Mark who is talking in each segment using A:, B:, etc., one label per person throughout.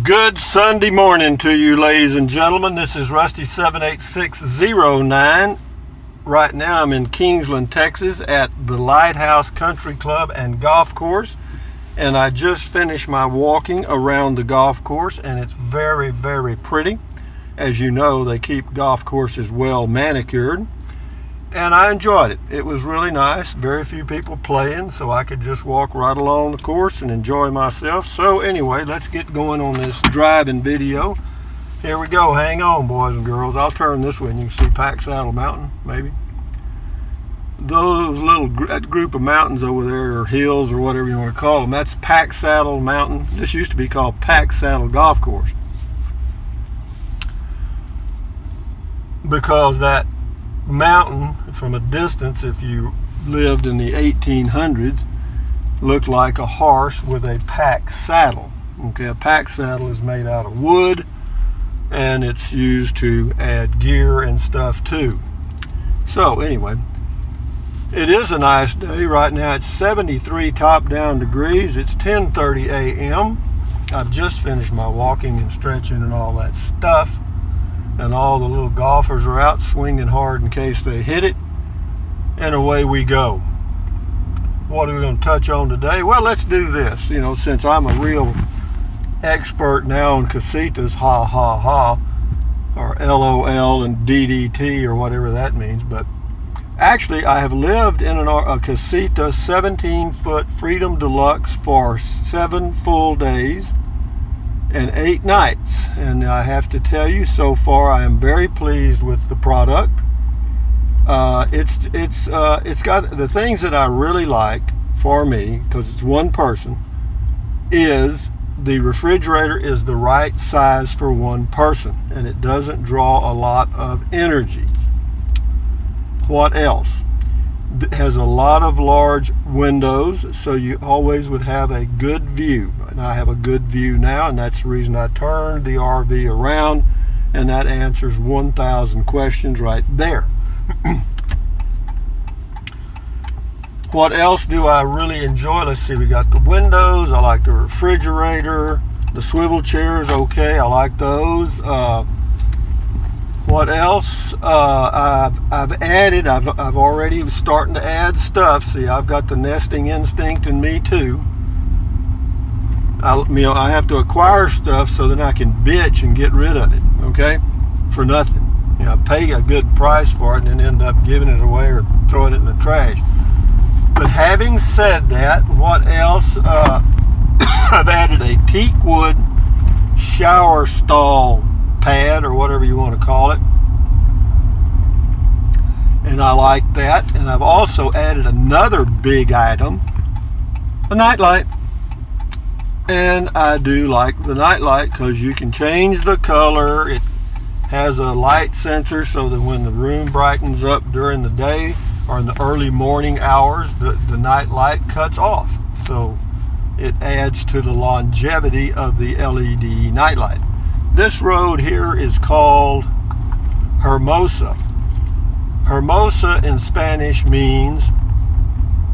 A: Good Sunday morning to you, ladies and gentlemen. This is Rusty 78609. Right now I'm in Kingsland, Texas at the Lighthouse Country Club and Golf Course. And I just finished my walking around the golf course, and it's very, very pretty. As you know, they keep golf courses well manicured. And I enjoyed it. It was really nice. Very few people playing, so I could just walk right along the course and enjoy myself. So anyway, let's get going on this driving video. Here we go. Hang on, boys and girls. I'll turn this way and you can see Pack Saddle Mountain, maybe. That group of mountains over there, or hills, or whatever you want to call them, that's Pack Saddle Mountain. This used to be called Pack Saddle Golf Course, because that mountain from a distance, if you lived in the 1800s, looked like a horse with a pack saddle. Okay, a pack saddle is made out of wood, and it's used to add gear and stuff too. So anyway, it is a nice day. Right now it's 73 top down degrees. It's 10:30 a.m. I've just finished my walking and stretching and all that stuff, and all the little golfers are out swinging hard in case they hit it, and away we go. What are we going to touch on today? Well, let's do this. You know, since I'm a real expert now on Casitas, ha ha ha, or LOL and DDT, or whatever that means, but actually I have lived in a Casita 17-foot Freedom Deluxe for 7 full days and 8 nights, and I have to tell you, so far I am very pleased with the product. It's got the things that I really like for me, because it's one person, is the refrigerator is the right size for one person, and it doesn't draw a lot of energy. What else? It has a lot of large windows, so you always would have a good view. And I have a good view now, and that's the reason I turned the RV around, and that answers 1,000 questions right there. What else do I really enjoy? Let's see, we got the windows. I like the refrigerator. The swivel chairs, okay, I like those. What else? I've already starting to add stuff. See, I've got the nesting instinct in me too. I have to acquire stuff so that I can bitch and get rid of it, okay, for nothing. You know, I pay a good price for it and then end up giving it away or throwing it in the trash. But having said that, what else? I've added a teak wood shower stall pad, or whatever you want to call it, and I like that. And I've also added another big item, a nightlight. And I do like the nightlight because you can change the color. It has a light sensor so that when the room brightens up during the day or in the early morning hours, the night light cuts off. So it adds to the longevity of the LED nightlight. This road here is called Hermosa. Hermosa in Spanish means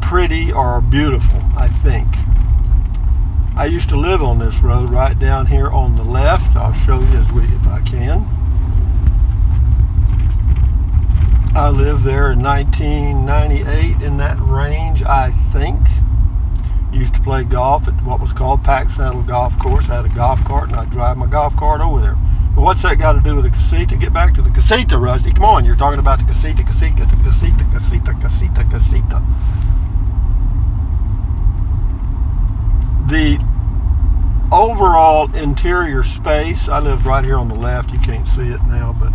A: pretty or beautiful, I think. I used to live on this road right down here on the left. I'll show you if I can. I lived there in 1998, in that range, I think. Used to play golf at what was called Pack Saddle Golf Course. I had a golf cart, and I'd drive my golf cart over there. But what's that got to do with the Casita? Get back to the Casita, Rusty. Come on, you're talking about the Casita. The overall interior space, I lived right here on the left. You can't see it now, but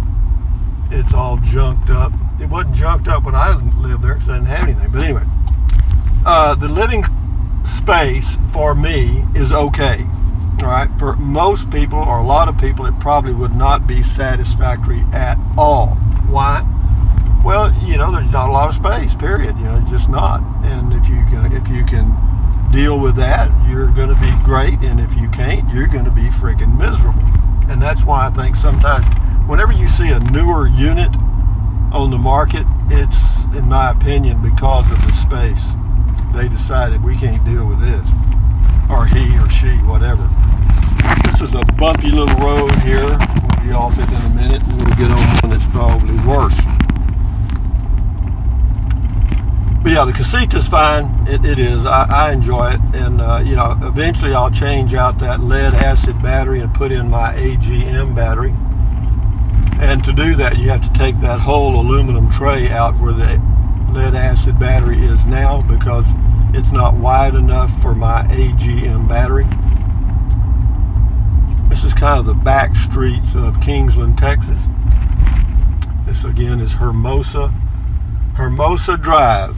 A: it's all junked up. It wasn't junked up when I lived there because I didn't have anything. But anyway, the living space for me is okay. All right, for most people, or a lot of people, it probably would not be satisfactory at all. Why? Well, you know, there's not a lot of space, period. You know, it's just not. And if you can deal with that, you're going to be great, and if you can't, you're going to be freaking miserable. And that's why I think sometimes whenever you see a newer unit on the market, it's, in my opinion, because of the space. They decided we can't deal with this, or he or she, whatever. This is a bumpy little road here. We'll be off it in a minute, and we'll get on one that's probably worse. But yeah, the Casita's fine. It is. I enjoy it, and eventually I'll change out that lead acid battery and put in my AGM battery. And to do that, you have to take that whole aluminum tray out where the lead acid battery is now, because it's not wide enough for my AGM battery. This is kind of the back streets of Kingsland, Texas. This again is Hermosa Drive.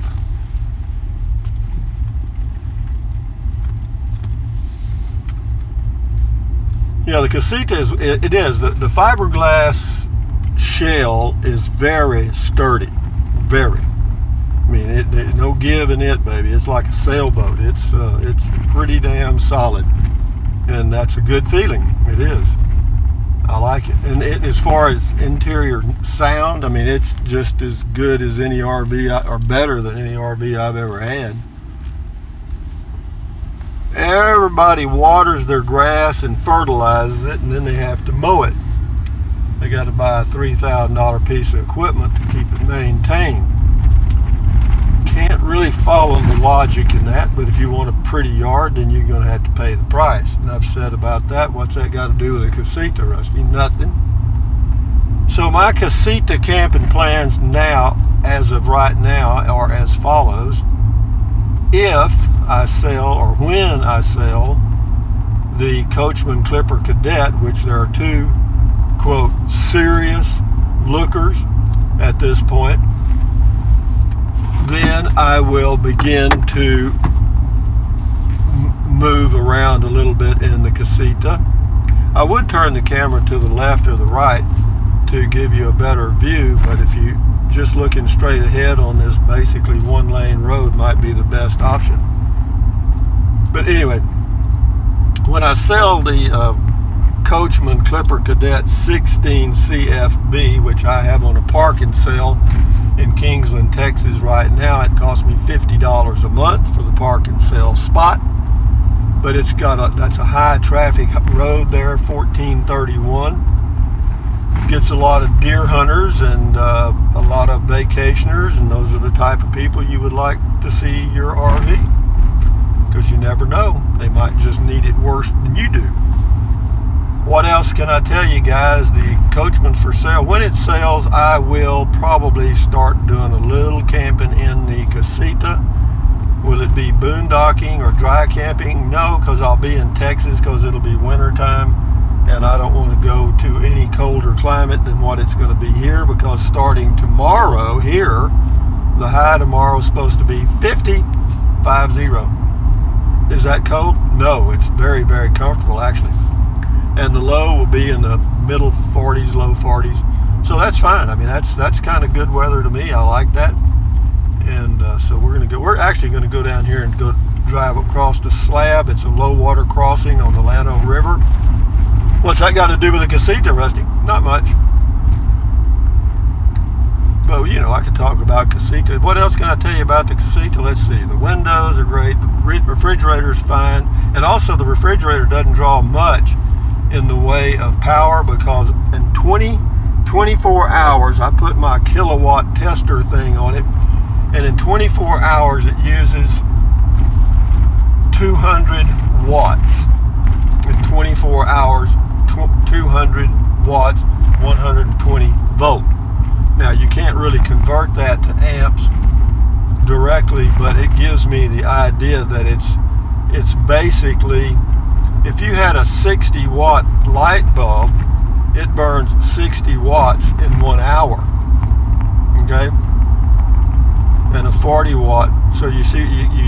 A: Yeah, the Casita is, the fiberglass shell is very sturdy, very. I mean, no give in it, baby. It's like a sailboat. It's pretty damn solid, and that's a good feeling. It is. I like it. And as far as interior sound, I mean, it's just as good as any RV, or better than any RV I've ever had. Everybody waters their grass and fertilizes it, and then they have to mow it. They got to buy a $3,000 piece of equipment to keep it maintained. Can't really follow the logic in that, but if you want a pretty yard, then you're going to have to pay the price. Enough said about that. What's that got to do with a Casita, Rusty? Nothing. So my Casita camping plans now, as of right now, are as follows. If I sell, or when I sell, the Coachman Clipper Cadet, which there are two, quote, serious lookers at this point, then I will begin to move around a little bit in the Casita. I would turn the camera to the left or the right to give you a better view, but if you just looking straight ahead on this basically one-lane road might be the best option. But anyway, when I sell the Coachman Clipper Cadet 16 CFB, which I have on a parking sale in Kingsland, Texas right now, it costs me $50 a month for the parking sale spot. But it's got that's a high traffic road there, 1431. Gets a lot of deer hunters and a lot of vacationers, and those are the type of people you would like to see your RV, because you never know, they might just need it worse than you do. What else can I tell you guys? The Coachman's for sale. When it sells, I will probably start doing a little camping in the Casita. Will it be boondocking or dry camping? No, because I'll be in Texas, because it'll be winter time, and I don't want to go to any colder climate than what it's going to be here, because starting tomorrow here, the high tomorrow is supposed to be 50. Is that cold? No, it's very, very comfortable actually. And the low will be in the middle 40s, low 40s. So that's fine. I mean, that's kind of good weather to me. I like that. And so we're actually going to go down here and go drive across the slab. It's a low water crossing on the Llano River. What's that got to do with the Casita, Rusty? Not much. But, I could talk about Casita. What else can I tell you about the Casita? Let's see. The windows are great. The refrigerator's fine. And also the refrigerator doesn't draw much in the way of power, because in 24 hours, I put my kilowatt tester thing on it, and in 24 hours it uses 200 watts. In 24 hours, 200 watts, 120 volt. Now you can't really convert that to amps directly, but it gives me the idea that it's basically, if you had a 60 watt light bulb, it burns 60 watts in 1 hour. Okay? And a 40 watt, so you see,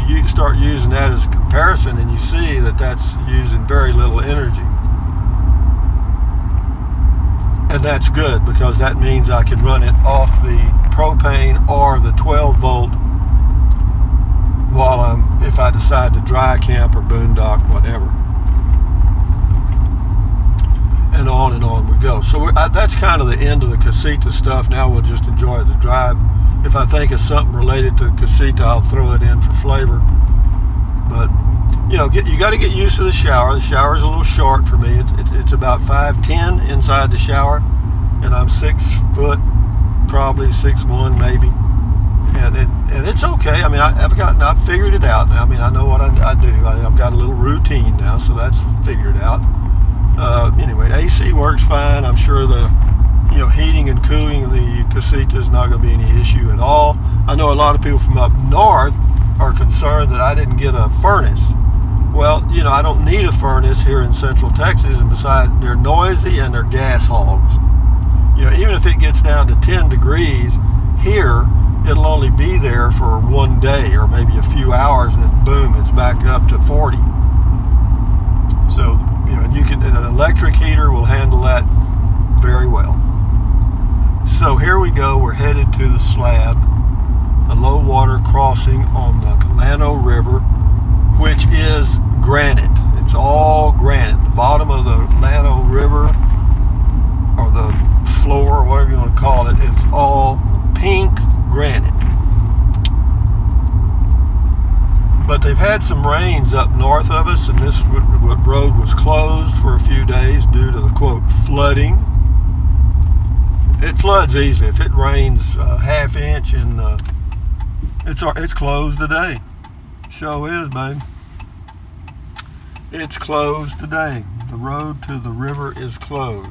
A: you start using that as a comparison, and you see that that's using very little energy. And that's good, because that means I can run it off the propane or the 12 volt if I decide to dry camp or boondock, whatever. And on we go. So that's kind of the end of the Casita stuff. Now we'll just enjoy the drive. If I think of something related to Casita, I'll throw it in for flavor. But, you got to get used to the shower. The shower's a little short for me. It's about 5'10" inside the shower, and I'm 6 foot, probably 6'1" maybe, and it's okay. I mean, I've figured it out now. I mean, I know what I do. I've got a little routine now, so that's figured out. Anyway, AC works fine. I'm sure the heating and cooling of the Casita is not going to be any issue at all. I know a lot of people from up north are concerned that I didn't get a furnace. Well, I don't need a furnace here in Central Texas, and besides, they're noisy and they're gas hogs. Even if it gets down to 10 degrees here, it'll only be there for one day or maybe a few hours, and then boom, it's back up to 40. So, an electric heater will handle that very well. So here we go. We're headed to the slab, a low water crossing on the Llano River, which is granite. It's all granite. The bottom of the Llano River, or the floor, or whatever you want to call it, is all pink granite. But they've had some rains up north of us, and this road was closed for a few days due to the, quote, flooding. It floods easily. If it rains a half inch, and it's closed today. Sure is, babe. It's closed today. The road to the river is closed.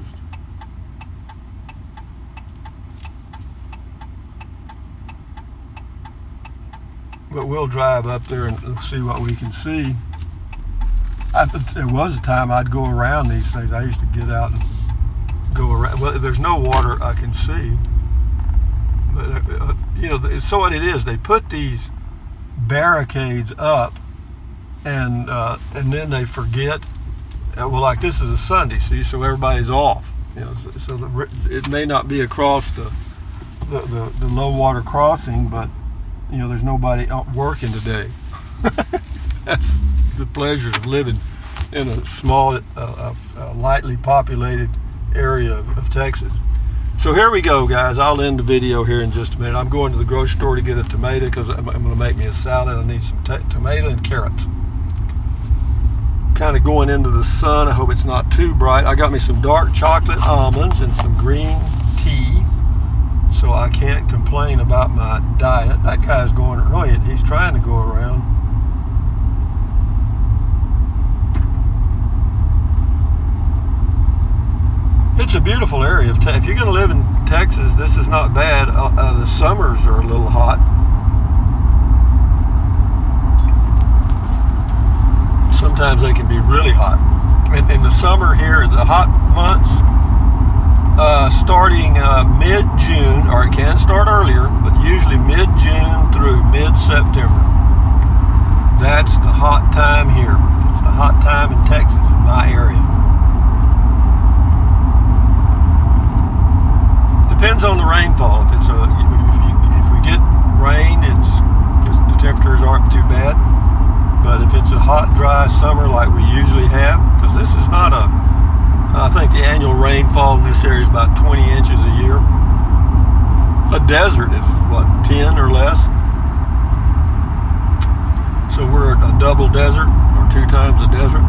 A: But we'll drive up there and see what we can see. There was a time I'd go around these things. I used to get out and go around. Well, there's no water I can see. But, so what it is, they put these barricades up, and then they forget. Well, like this is a Sunday, see, so everybody's off. So it may not be across the low water crossing, but there's nobody out working today. That's the pleasures of living in a small, lightly populated area of Texas. So here we go, guys. I'll end the video here in just a minute. I'm going to the grocery store to get a tomato because I'm going to make me a salad. I need some tomato and carrots. Kind of going into the sun. I hope it's not too bright. I got me some dark chocolate almonds and some green tea, so I can't complain about my diet. That guy's going around. He's trying to go around. It's a beautiful area. If you're going to live in Texas, this is not bad. The summers are a little hot. Sometimes they can be really hot. In the summer here, the hot months, starting mid-June, or it can start earlier, but usually mid-June through mid-September. That's the hot time here. It's the hot time in Texas, in my area. Depends on the rainfall. If we get rain, the temperatures aren't too bad. But if it's a hot, dry summer like we usually have, because this is not I think the annual rainfall in this area is about 20 inches a year. A desert is, 10 or less? So we're a double desert, or 2 times a desert.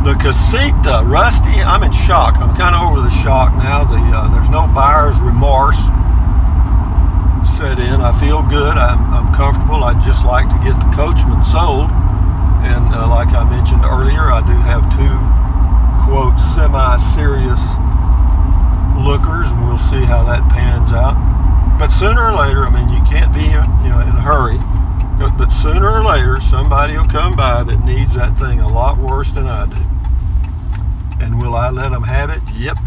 A: The Casita, Rusty, I'm in shock. I'm kind of over the shock now. There's no buyer's remorse set in. I feel good. I'm comfortable. I'd just like to get the Coachman sold. And like I mentioned earlier, I do have 2, quote, semi-serious lookers, and we'll see how that pans out. But sooner or later, I mean, you can't be in a hurry, but sooner or later, somebody will come by that needs that thing a lot worse than I do. And will I let them have it? Yep.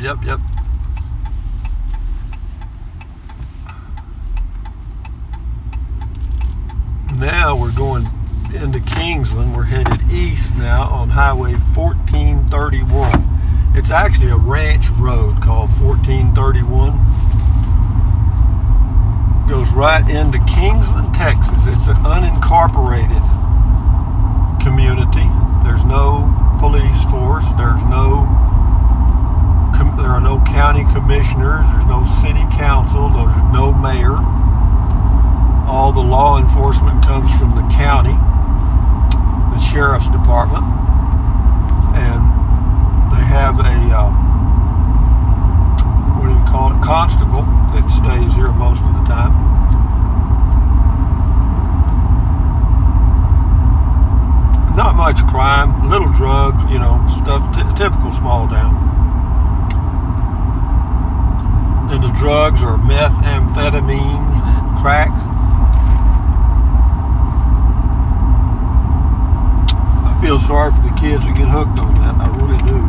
A: Now we're going into Kingsland. We're headed east now on Highway 1431. It's actually a ranch road called 1431. Goes right into Kingsland, Texas. It's an unincorporated community. There's no police force. There are no county commissioners. There's no city council. There's no mayor. All the law enforcement comes from the county. sheriff's department, and they have a what do you call it, constable that stays here most of the time. Not much crime, little drugs, you know, stuff, typical small town. And the drugs are methamphetamines and crack. I feel sorry for the kids that get hooked on that. I really do.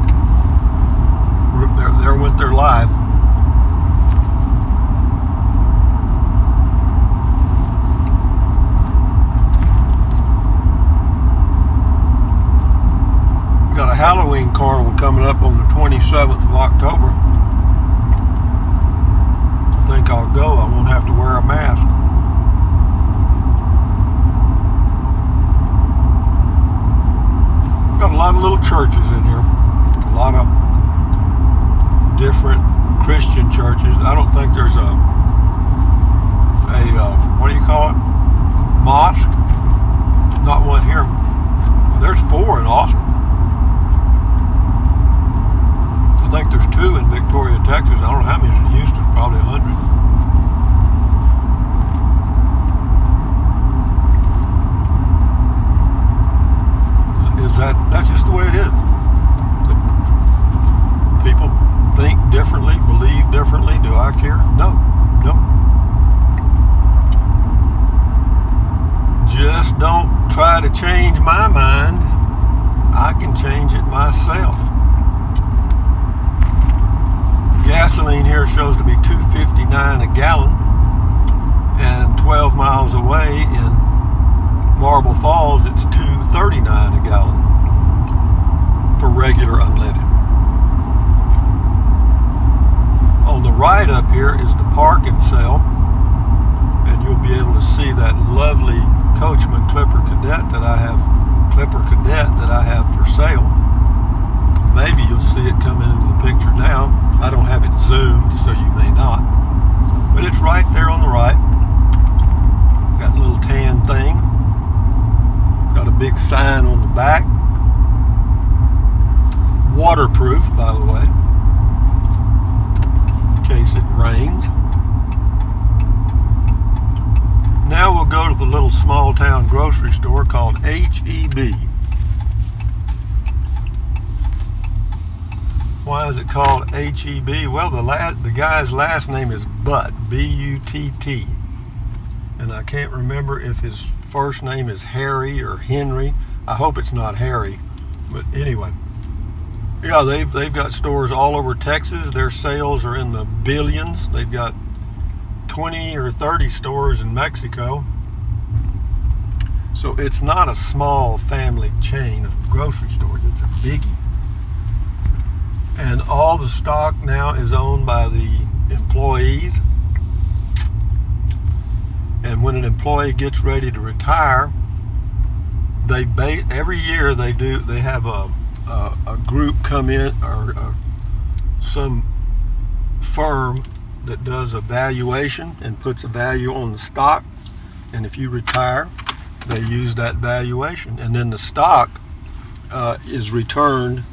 A: There went their life. Got a Halloween carnival coming up on the 27th of October. I think I'll go. I won't have to wear a mask. Got a lot of little churches in here. A lot of different Christian churches. I don't think there's a what do you call it? Mosque. Not one here. There's 4 in Austin. I think there's 2 in Victoria, Texas. I don't know how many in Houston, probably 100. That's just the way it is. People think differently, believe differently. Do I care? No. Just don't try to change my mind. I can change it myself. Gasoline here shows to be $2.59 a gallon, and 12 miles away in Marble Falls it's $2.39 a gallon for regular unleaded. On the right up here is the park and sale, and you'll be able to see that lovely Coachman Clipper Cadet that I have for sale. Maybe you'll see it coming into the picture now. I don't have it zoomed, so you may not. But it's right there on the right. Got a little tan thing. Got a big sign on the back. Waterproof, by the way, in case it rains. Now we'll go to the little small town grocery store called H-E-B. Why is it called H-E-B? Well, the guy's last name is Butt, B-U-T-T. And I can't remember if his first name is Harry or Henry. I hope it's not Harry. But anyway. Yeah, they've got stores all over Texas. Their sales are in the billions. They've got 20 or 30 stores in Mexico. So it's not a small family chain of grocery stores. It's a biggie. And all the stock now is owned by the employees. And when an employee gets ready to retire, every year they have a group come in, or some firm that does a valuation and puts a value on the stock. And if you retire, they use that valuation, and then the stock is returned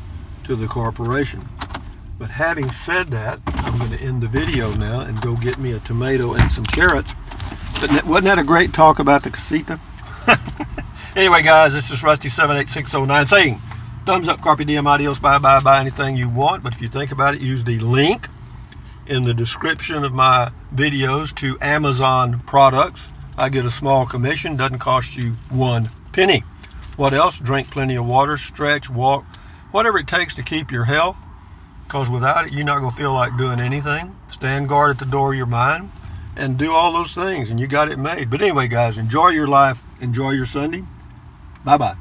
A: to the corporation. But having said that, I'm going to end the video now and go get me a tomato and some carrots. But wasn't that a great talk about the Casita? Anyway, guys, this is Rusty78609 saying, thumbs up, carpe diem, adios, bye, buy anything you want. But if you think about it, use the link in the description of my videos to Amazon products. I get a small commission, doesn't cost you 1 penny. What else? Drink plenty of water, stretch, walk, whatever it takes to keep your health, because without it, you're not going to feel like doing anything. Stand guard at the door of your mind and do all those things, and you got it made. But anyway, guys, enjoy your life, enjoy your Sunday. Bye-bye.